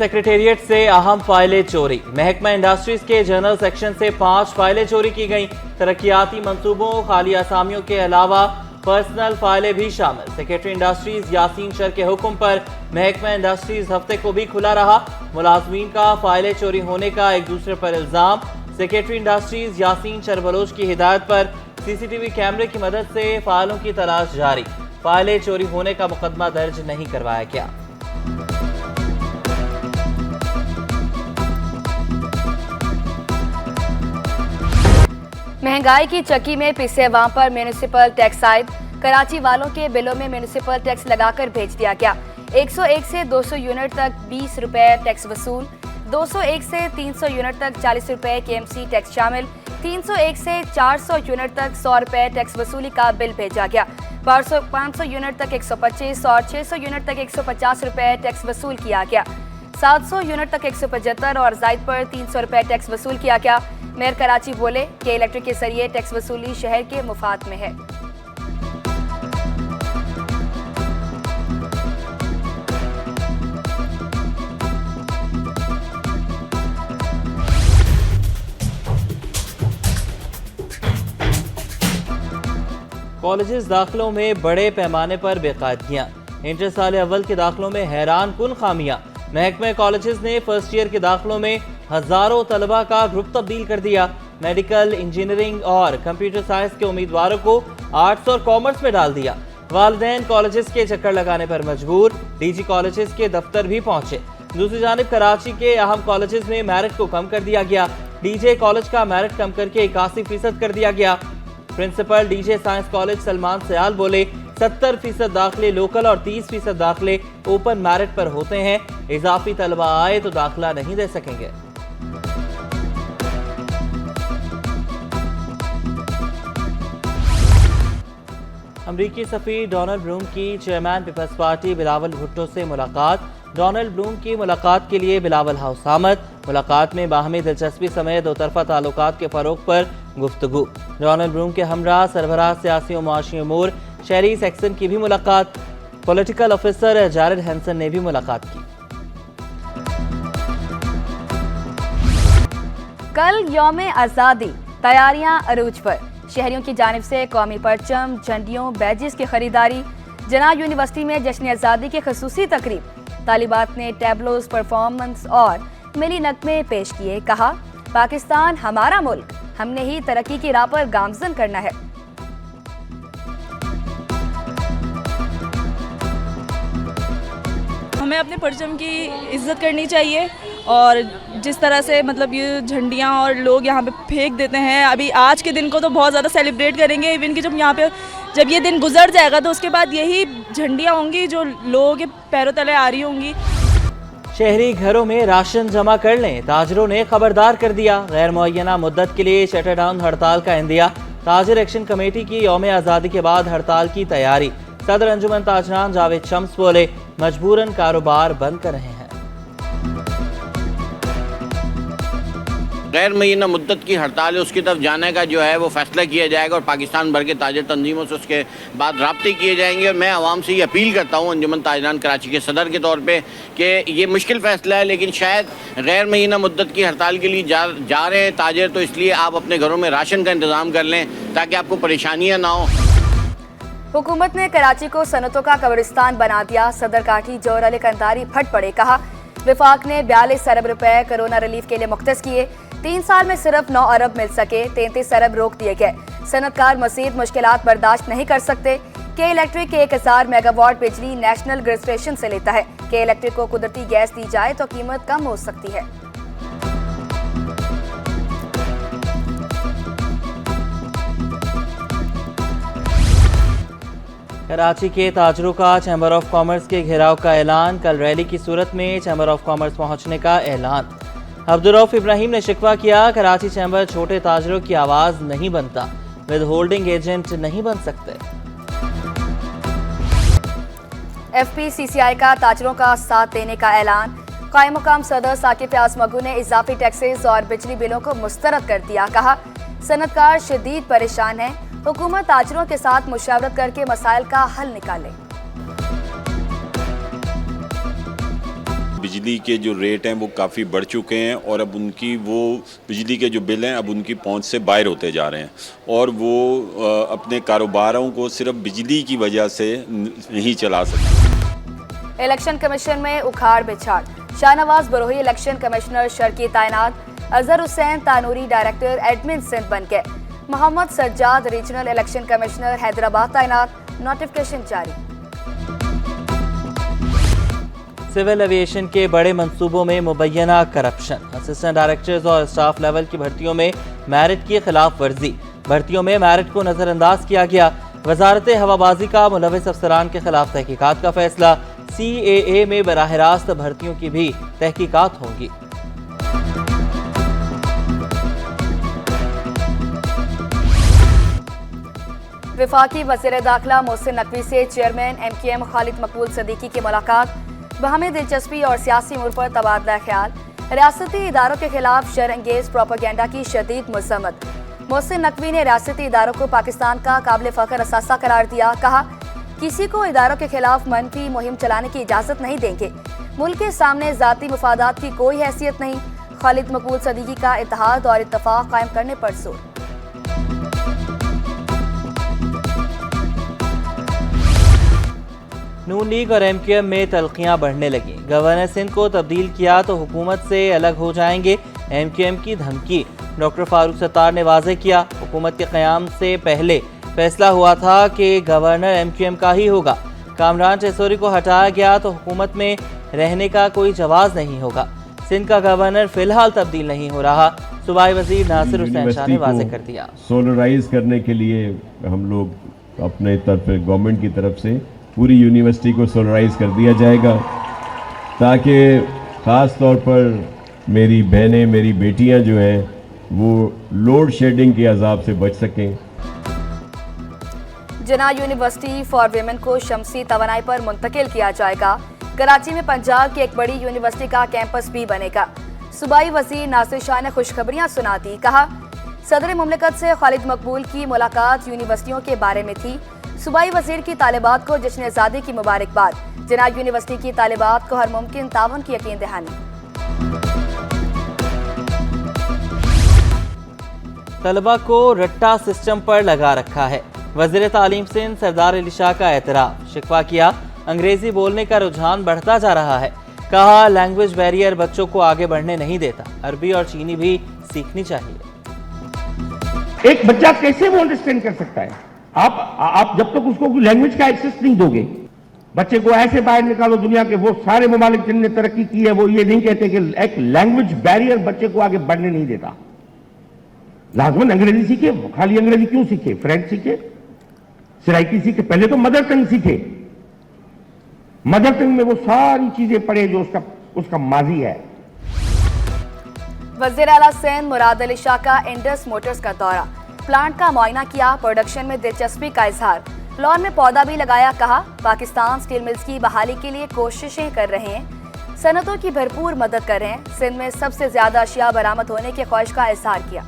Secretariat से अहम फाइलें चोरी। महकमा इंडस्ट्रीज के जनरल सेक्शन से 5 फाइलें चोरी की गईं। तरक्याती मंसूबों, खाली असामियों के अलावा पर्सनल फाइलें भी शामिल। सेक्रेटरी इंडस्ट्रीज यासीन शर के हुक्म पर महकमा इंडस्ट्रीज हफ्ते को भी खुला रहा। मुलाजमीन का फाइलें चोरी होने का एक दूसरे पर इल्जाम। सेक्रेटरी इंडस्ट्रीज यासीन शर बलोच की हिदायत पर सीसीटीवी कैमरे की मदद से फाइलों की तलाश जारी। फाइलें चोरी होने का मुकदमा दर्ज नहीं करवाया गया। महंगाई की चक्की में पिसे अवाम पर म्यूनिसिपल टैक्स आयद। कराची वालों के बिलों में म्यूनिसिपल टैक्स लगाकर भेज दिया गया। 101 से 200 यूनिट तक 20 रुपए टैक्स वसूल। 201 से 300 यूनिट तक 40 रुपए केएमसी टैक्स शामिल। 301 से 400 यूनिट तक 100 रुपए टैक्स वसूली का बिल भेजा गया। 500 यूनिट तक 125 और 600 यूनिट तक 150 रुपए टैक्स वसूल किया गया। 700 यूनिट तक 175 और जायद पर 300 रुपए टैक्स वसूल किया गया। मेयर कराची बोले कि इलेक्ट्रिक के जरिए टैक्स वसूली शहर के मुफाद में है। कॉलेजेस दाखिलों में बड़े पैमाने पर बेकायदगियां। इंटर साल अव्वल के दाखिलों में हैरान कुन खामियां। महकमे कॉलेजेस ने फर्स्ट ईयर के दाखिलों में हजारों तलबा का ग्रुप तब्दील कर दिया। मेडिकल, इंजीनियरिंग और कंप्यूटर साइंस के उम्मीदवारों को आर्ट्स और कॉमर्स में डाल दिया। वालिदैन कॉलेजेस के चक्कर लगाने पर मजबूर। डीजी कॉलेजेस के दफ्तर भी पहुंचे। दूसरी जानिब कराची के अहम कॉलेजेस में मेरिट को कम कर दिया गया। डीजे कॉलेज का मेरिट कम करके 81% कर दिया गया। Principal DJ science college Salman Sayal बोले 70% दाखिले लोकल और 30% दाखिले ओपन मेरिट पर होते हैं। इजाफी तलबा आए तो दाखिला नहीं दे सकेंगे। अमरीकी सफीर डोनाल्ड ब्लूम की chairman Peoples Party Bilawal Bhutto से मुलाकात। डोनाल्ड ब्लूम की मुलाकात के लिए बिलावल हाउस आमद। मुलाकात में बाहमी दिलचस्पी समेत दो तरफा ताल्लुकात के फरोग पर गुफ्तगू। डोनाल्ड ब्लूम के हमरा सरबराह सियासी और मुआशी उमूर शेरी सेक्सन की भी मुलाकात। पॉलिटिकल ऑफिसर जारेड हैंसन ने भी मुलाकात की। कल यौम आज़ादी, तैयारियां अरूज पर। शहरियों की जानिब से कौमी परचम, झंडियों, बैजेस की खरीदारी। जना यूनिवर्सिटी में जश्न आज़ादी की खसूसी तकरीब। तालिबात ने टैबलोज, परफॉर्मेंस और मिली नगमे पेश किए। कहा, पाकिस्तान हमारा मुल्क, हमने ही तरक्की की राह पर गामजन करना है। हमें अपने परचम की इज्जत करनी चाहिए और जिस तरह से मतलब ये झंडियाँ और लोग यहाँ पे फेंक देते हैं, अभी आज के दिन को तो बहुत ज़्यादा सेलिब्रेट करेंगे। इवन कि जब ये दिन गुजर जाएगा तो उसके बाद यही झंडियाँ होंगी जो लोगों के पैरों तले आ रही होंगी। शहरी घरों में राशन जमा कर लें, ताजरों ने खबरदार कर दिया। गैर मुअय्यना मुद्दत के लिए शटर डाउन हड़ताल का इंदिया। ताजिर एक्शन कमेटी की यौम आज़ादी के बाद हड़ताल की तैयारी। सदर अंजुमन ताजरान जावेद शम्स बोले मजबूरन कारोबार बंद कर रहे हैं। गैर मुअय्यना मुद्दत की हड़ताल है, उसकी तरफ जाने का जो है वो फैसला किया जाएगा और पाकिस्तान भर के ताजिर तंजीमों से उसके बाद राब्ते किए जाएंगे। और मैं आवाम से ये अपील करता हूँ अंजुमन ताजरान कराची के सदर के तौर पे कि ये मुश्किल फ़ैसला है, लेकिन शायद गैर मुअय्यना मुद्दत की हड़ताल के लिए जा रहे हैं ताजिर, तो इसलिए आप अपने घरों में राशन का इंतज़ाम कर लें ताकि आपको परेशानियाँ ना हो। हुकूमत ने कराची को सनतों का कब्रिस्तान बना दिया। सदर काठी जोहर अली कंधारी फट पड़े। कहा, विफाक ने 42 अरब रुपए कोरोना रिलीफ के लिए मुख्तस किए। 3 साल में सिर्फ 9 अरब मिल सके, 33 अरब रोक दिए गए। सनतकार मज़ीद मुश्किलात बर्दाश्त नहीं कर सकते। के इलेक्ट्रिक के 1000 मेगावाट बिजली नेशनल ग्रिड स्टेशन से लेता है। के इलेक्ट्रिक को कुदरती गैस दी जाए तो कीमत कम हो सकती है। कराची के ताजरों का चैम्बर ऑफ कॉमर्स के घेराव का ऐलान। कल रैली की सूरत में चैम्बर ऑफ कॉमर्स पहुंचने का ऐलान। अब्दुर्रऊफ इब्राहिम ने शिकवा किया, कराची चैम्बर छोटे ताजरों की आवाज नहीं बनता, विद होल्डिंग एजेंट नहीं बन सकते। FPCCI का ताजरों का साथ देने का ऐलान। कायम मुकाम सदर साकिब आजमगू ने इजाफी टैक्सेस और बिजली बिलों को मुस्तरद कर दिया। कहा, सनतकार शदीद परेशान है, हुकूमत ताजरों के साथ मुशावरत करके मसाइल का हल निकाले। बिजली के जो रेट हैं वो काफ़ी बढ़ चुके हैं और अब उनकी वो बिजली के जो बिल हैं अब उनकी पहुंच से बाहर होते जा रहे हैं और वो अपने कारोबारों को सिर्फ बिजली की वजह से नहीं चला सकते। इलेक्शन कमीशन में उखाड़ बिछाड़, शाहनवाज बरोही इलेक्शन कमिश्नर शर्की तैनात, अजहर हुसैन तानूरी डायरेक्टर एडमिन सिंध बन गए, Mohammad Sajjad regional election commissioner Hyderabad तैनात, नोटिफिकेशन जारी। सिविल एविएशन के बड़े मंसूबों में मुबैना करप्शन, असिस्टेंट डायरेक्टर्स और स्टाफ लेवल की भर्तियों में मेरिट की खिलाफ वर्जी, भर्तियों में मेरिट को नजरअंदाज किया गया। वजारत हवाबाजी का मुलविस अफसरान के खिलाफ तहकीकात का फैसला, CAA में बराह रास्त भर्तियों की भी तहकीकात होंगी। वफाकी वज़ीर दाखिला मोहसिन नकवी से चेयरमैन MQM खालिद मकबूल सदीकी की मुलाकात, बहमी दिलचस्पी और सियासी उमूर पर तबादला ख्याल, रियासती इदारों के खिलाफ शरअंगेज प्रोपेगेंडा की शदीद मज़म्मत। मोहसिन नकवी ने रियासती इदारों को पाकिस्तान का काबिल फ़ख्र असासा करार दिया, कहा किसी को इदारों के खिलाफ मनफी मुहिम चलाने की इजाज़त नहीं देंगे, मुल्क के सामने ज़ाती मफादात की कोई हैसियत नहीं। खालिद मकबूल सदीकी का इत्तेहाद और इत्तफाक कायम करने पर जोर। नून लीग और MQM में तल्खियां बढ़ने लगी, गवर्नर सिंध को तब्दील किया तो हुकूमत से अलग हो जाएंगे, MQM की धमकी। डॉक्टर फारूक सत्तार ने वाज़ेह किया, हुकूमत के क़याम से पहले फैसला हुआ था कि गवर्नर MQM का ही होगा, कामरान टेसोरी को हटाया गया तो हुकूमत में रहने का कोई जवाज़ नहीं होगा। सिंध का गवर्नर फिलहाल तब्दील नहीं हो रहा, सूबाई वज़ीर नासिर हुसैन शाह ने वाज़ेह कर दिया। सोलराइज करने के लिए हम लोग अपने तरफ गवर्नमेंट की तरफ से पूरी यूनिवर्सिटी को सोलराइज कर दिया जाएगा ताकि ख़ास तौर पर मेरी बहनें, मेरी बेटियां जो हैं वो लोड शेडिंग के अजाब से बच सकें। जना यूनिवर्सिटी फॉर वीमेन को शमसी तवानाई पर मुंतकिल किया जाएगा। कराची में पंजाब की एक बड़ी यूनिवर्सिटी का कैंपस भी बनेगा। सूबाई वज़ीर नासिर शाह ने खुशखबरियां सुना दी, कहा सदर मुमलिकत से खालिद मकबूल की मुलाकात यूनिवर्सिटियों के बारे में थी। सूबाई वज़ीर की तालिबात को जश्न आज़ादी की मुबारकबाद, जना यूनिवर्सिटी की तालिबात को हर मुमकिन तावन की यकीन दहानी। तलबा को रट्टा सिस्टम पर लगा रखा है, वज़ीर तालीम सिंध सरदार अली शाह का एतराफ़, शिकवा किया अंग्रेजी बोलने का रुझान बढ़ता जा रहा है, कहा लैंग्वेज बैरियर बच्चों को आगे बढ़ने नहीं देता, अरबी और चीनी भी सीखनी चाहिए। एक बच्चा कैसे वो अंडरस्टैंड कर सकता है? आप जब तक उसको लैंग्वेज का एक्सेस नहीं दोगे, बच्चे को ऐसे बाहर निकालो दुनिया के वो सारे ममालिक जिनने तरक्की की है वो ये नहीं कहते कि एक लैंग्वेज बैरियर बच्चे को आगे बढ़ने नहीं देता। लाजमन अंग्रेजी सीखे, खाली अंग्रेजी क्यों सीखे? फ्रेंच सीखे, सराइकी सीखे, पहले तो मदर टंग सीखे। मदर टंग में वो सारी चीजें पढ़े जो उसका माजी है। वज़ीर आला सिंध मुराद अली शाह का इंडस मोटर्स का दौरा, प्लांट का मुआयना किया, प्रोडक्शन में दिलचस्पी का इजहार, लॉन में पौधा भी लगाया, कहा पाकिस्तान स्टील मिल्स की बहाली के लिए कोशिशें कर रहे हैं, सनतों की भरपूर मदद कर रहे हैं, सिंध में सबसे ज्यादा अशिया बरामद होने की ख्वाहिश का इजहार किया।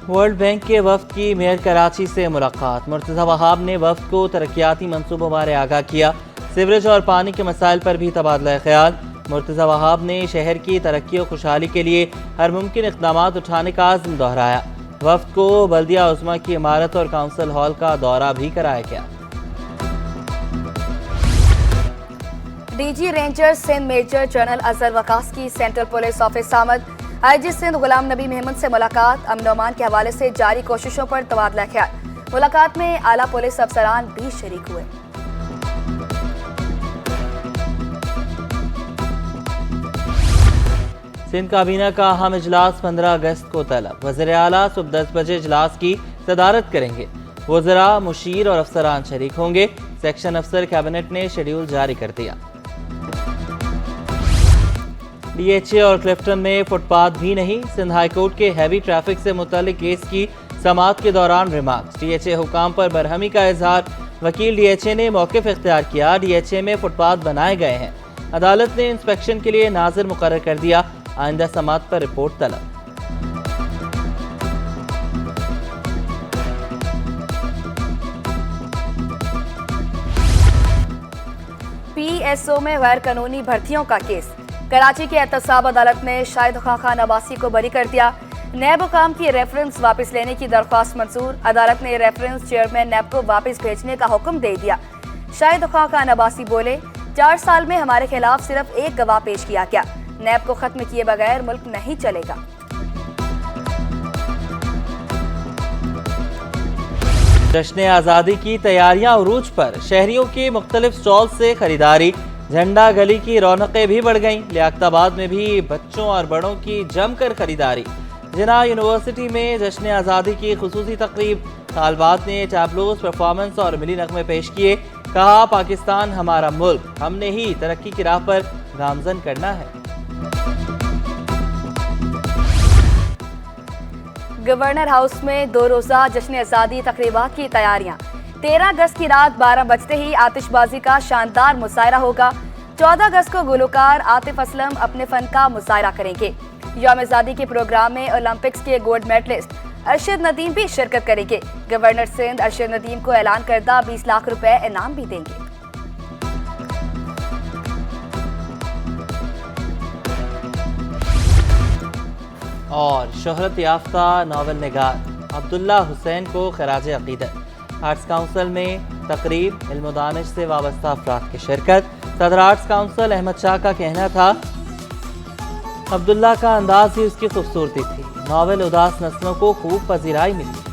वर्ल्ड बैंक के वफ्द की मेयर कराची से मुलाकात, मुर्तज़ा वहाब ने वफ्द को तरक्याती मंसूबों बारे आगाह किया, सीवरेज और पानी के मसाइल पर भी तबादला ख्याल। मुर्तज़ा वहाब ने शहर की तरक्की और खुशहाली के लिए हर मुमकिन इक़दाम उठाने का आज़म दोहराया। वफ्द को बल्दिया उज़्मा की इमारत और काउंसिल हॉल का दौरा भी कराया गया। DG ranger Sindh major general Azhar Waqas की सेंट्रल पुलिस ऑफिस आमद, IG सिंध गुलाम नबी महमूद से मुलाकात, अमन अमान के हवाले से जारी कोशिशों पर तबादला ख्याल। मुलाकात में आला पुलिस अफसरान भी शरीक हुए। सिंध काबीना का अहम इजलास 15 अगस्त को तलब, वज़ीर आला सुबह 10 बजे इजलास की सदारत करेंगे, वज़रा, मुशीर और अफसरान शरीक होंगे। सेक्शन अफसर कैबिनेट ने शेड्यूल जारी कर दिया। DHA और क्लिफ्टन में फुटपाथ भी नहीं, सिंध हाईकोर्ट के हैवी ट्रैफिक से मुतल्लिक केस की समाअत के दौरान रिमार्क्स, DHA हुकाम पर बरहमी का इजहार, वकील DHA ने मौक़िफ़ इख्तियार किया, DHA में फुटपाथ बनाए गए हैं, अदालत ने इंस्पेक्शन के लिए नाज़िर मुकर्रर कर दिया, आइंदा समाअत पर रिपोर्ट तलब। PSO में गैर कानूनी भर्तियों का केस। कराची की एहतसाब अदालत ने शाहिद खान अब्बासी को बरी कर दिया। नैब हुकाम की रेफरेंस वापस लेने की दरख्वास्त मंजूर। अदालत ने रेफरेंस चेयरमैन नैब को वापस भेजने का हुक्म दे दिया। शाहिद खान अब्बासी बोले, 4 साल में हमारे खिलाफ सिर्फ एक गवाह पेश किया गया। नैब को खत्म किए बगैर मुल्क नहीं चलेगा। जश्न आज़ादी की तैयारियां उरूज पर। शहरियों की मुख्तलिफ स्टॉल से खरीदारी। झंडा गली की रौनकें भी बढ़ गईं। लियाकताबाद में भी बच्चों और बड़ों की जमकर खरीदारी। जिना यूनिवर्सिटी में जश्न आज़ादी की खुसूसी तकरीब। तालबात ने टैबलोज, परफॉर्मेंस और मिली नगमे पेश किए। कहा, पाकिस्तान हमारा मुल्क, हमने ही तरक्की की राह पर गामजन करना है। गवर्नर हाउस में 2 रोज़ा जश्न आज़ादी तकरीबात की तैयारियां। 13 अगस्त की रात 12 बजते ही आतिशबाजी का शानदार मुजाहरा होगा। 14 अगस्त को गुलकार आतिफ असलम अपने फन का मुजाहरा करेंगे। यौम आज़ादी के प्रोग्राम में ओलंपिक्स के गोल्ड मेडलिस्ट अरशद नदीम भी शिरकत करेंगे। गवर्नर सिंध अरशद नदीम को ऐलान करदा 20 लाख रुपए इनाम भी देंगे। और शोहरत याफ्ता नावल निगार अब्दुल्ला हुसैन को खराज अकीदत। आर्ट्स काउंसिल में तकरीब, इल्म व दानिश से वाबस्ता अफराद की शिरकत। सदर आर्ट्स काउंसिल अहमद शाह का कहना था, अब्दुल्ला का अंदाज ही उसकी खूबसूरती थी। नावल उदास नस्लों को खूब पजीराई मिली।